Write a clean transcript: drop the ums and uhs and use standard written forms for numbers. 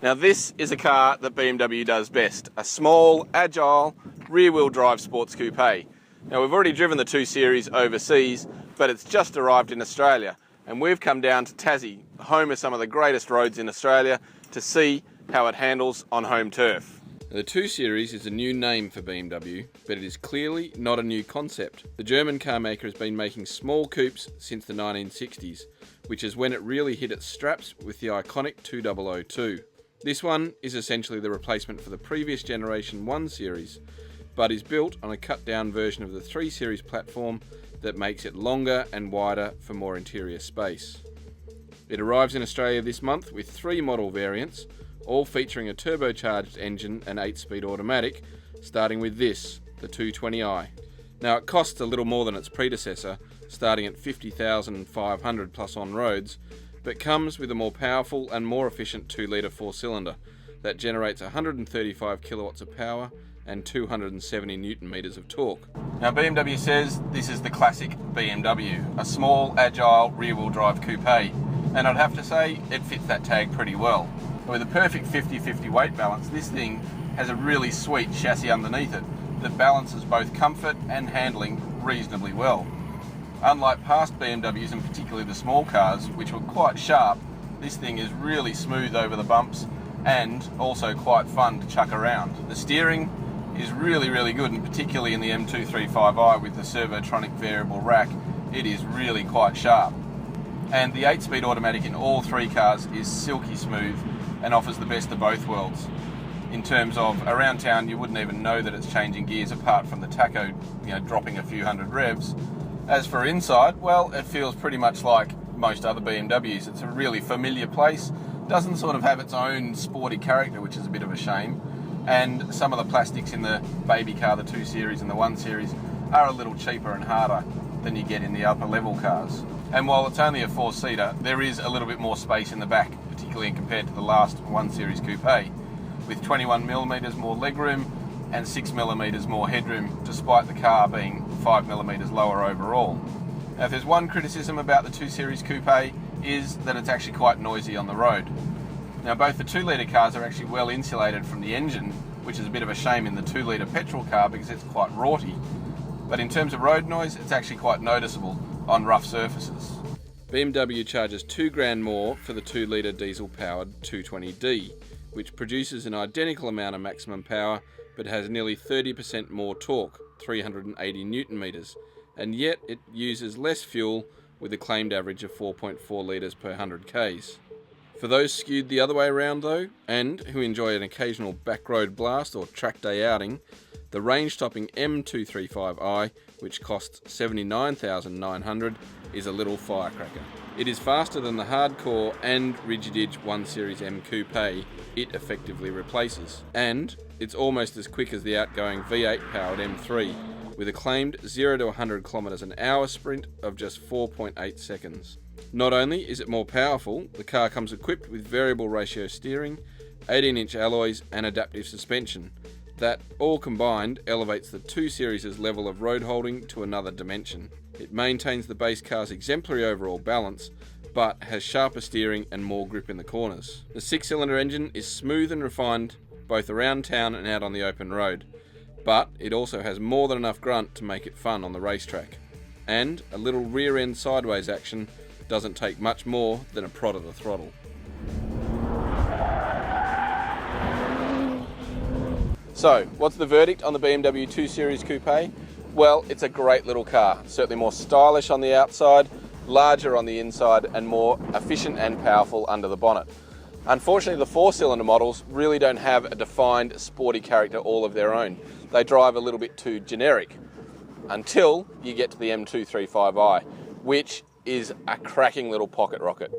Now this is a car that BMW does best, a small, agile, rear-wheel drive sports coupe. Now we've already driven the 2 Series overseas, but it's just arrived in Australia, and we've come down to Tassie, home of some of the greatest roads in Australia, to see how it handles on home turf. The 2 Series is a new name for BMW, but it is clearly not a new concept. The German car maker has been making small coupes since the 1960s, which is when it really hit its straps with the iconic 2002. This one is essentially the replacement for the previous generation 1 Series, but is built on a cut-down version of the 3 Series platform that makes it longer and wider for more interior space. It arrives in Australia this month with 3 model variants, all featuring a turbocharged engine and 8-speed automatic, starting with this, the 220i. Now it costs a little more than its predecessor, starting at $50,500 plus on roads, but comes with a more powerful and more efficient 2-litre 4-cylinder that generates 135 kilowatts of power and 270 newton meters of torque. Now BMW says this is the classic BMW, a small, agile, rear-wheel drive coupe, and I'd have to say it fits that tag pretty well. With a perfect 50-50 weight balance, this thing has a really sweet chassis underneath it that balances both comfort and handling reasonably well. Unlike past BMWs, and particularly the small cars, which were quite sharp, this thing is really smooth over the bumps and also quite fun to chuck around. The steering is really good, and particularly in the M235i with the Servotronic variable rack, it is really quite sharp. And the 8-speed automatic in all 3 cars is silky smooth and offers the best of both worlds. In terms of around town, you wouldn't even know that it's changing gears apart from the tacho, dropping a few hundred revs. As for inside, well, it feels pretty much like most other BMWs. It's a really familiar place, doesn't sort of have its own sporty character, which is a bit of a shame. And some of the plastics in the baby car, the 2 Series and the 1 Series, are a little cheaper and harder than you get in the upper level cars. And while it's only a 4-seater, there is a little bit more space in the back, particularly compared to the last 1 Series coupe, with 21mm more legroom and 6mm more headroom, despite the car being 5mm lower overall. Now if there's one criticism about the 2 Series coupe, is that it's actually quite noisy on the road. Now both the 2-litre cars are actually well insulated from the engine, which is a bit of a shame in the 2-litre petrol car because it's quite raughty. But in terms of road noise, it's actually quite noticeable on rough surfaces. BMW charges $2,000 more for the 2-litre diesel-powered 220d, which produces an identical amount of maximum power but has nearly 30% more torque, 380 newton meters, and yet it uses less fuel with a claimed average of 4.4 litres per 100 k's. For those skewed the other way around though, and who enjoy an occasional backroad blast or track day outing, the range-topping M235i, which costs $79,900, is a little firecracker. It is faster than the hardcore and rigid-edge 1 Series M Coupe it effectively replaces, and it's almost as quick as the outgoing V8-powered M3, with a claimed 0 to 100 km an hour sprint of just 4.8 seconds. Not only is it more powerful, the car comes equipped with variable ratio steering, 18-inch alloys and adaptive suspension. That, all combined, elevates the 2 Series' level of road holding to another dimension. It maintains the base car's exemplary overall balance, but has sharper steering and more grip in the corners. The 6-cylinder engine is smooth and refined, both around town and out on the open road, but it also has more than enough grunt to make it fun on the racetrack. And a little rear-end sideways action doesn't take much more than a prod of the throttle. So, what's the verdict on the BMW 2 Series Coupe? Well, it's a great little car, certainly more stylish on the outside, larger on the inside, and more efficient and powerful under the bonnet. Unfortunately, the 4-cylinder models really don't have a defined sporty character all of their own. They drive a little bit too generic, until you get to the M235i, which is a cracking little pocket rocket.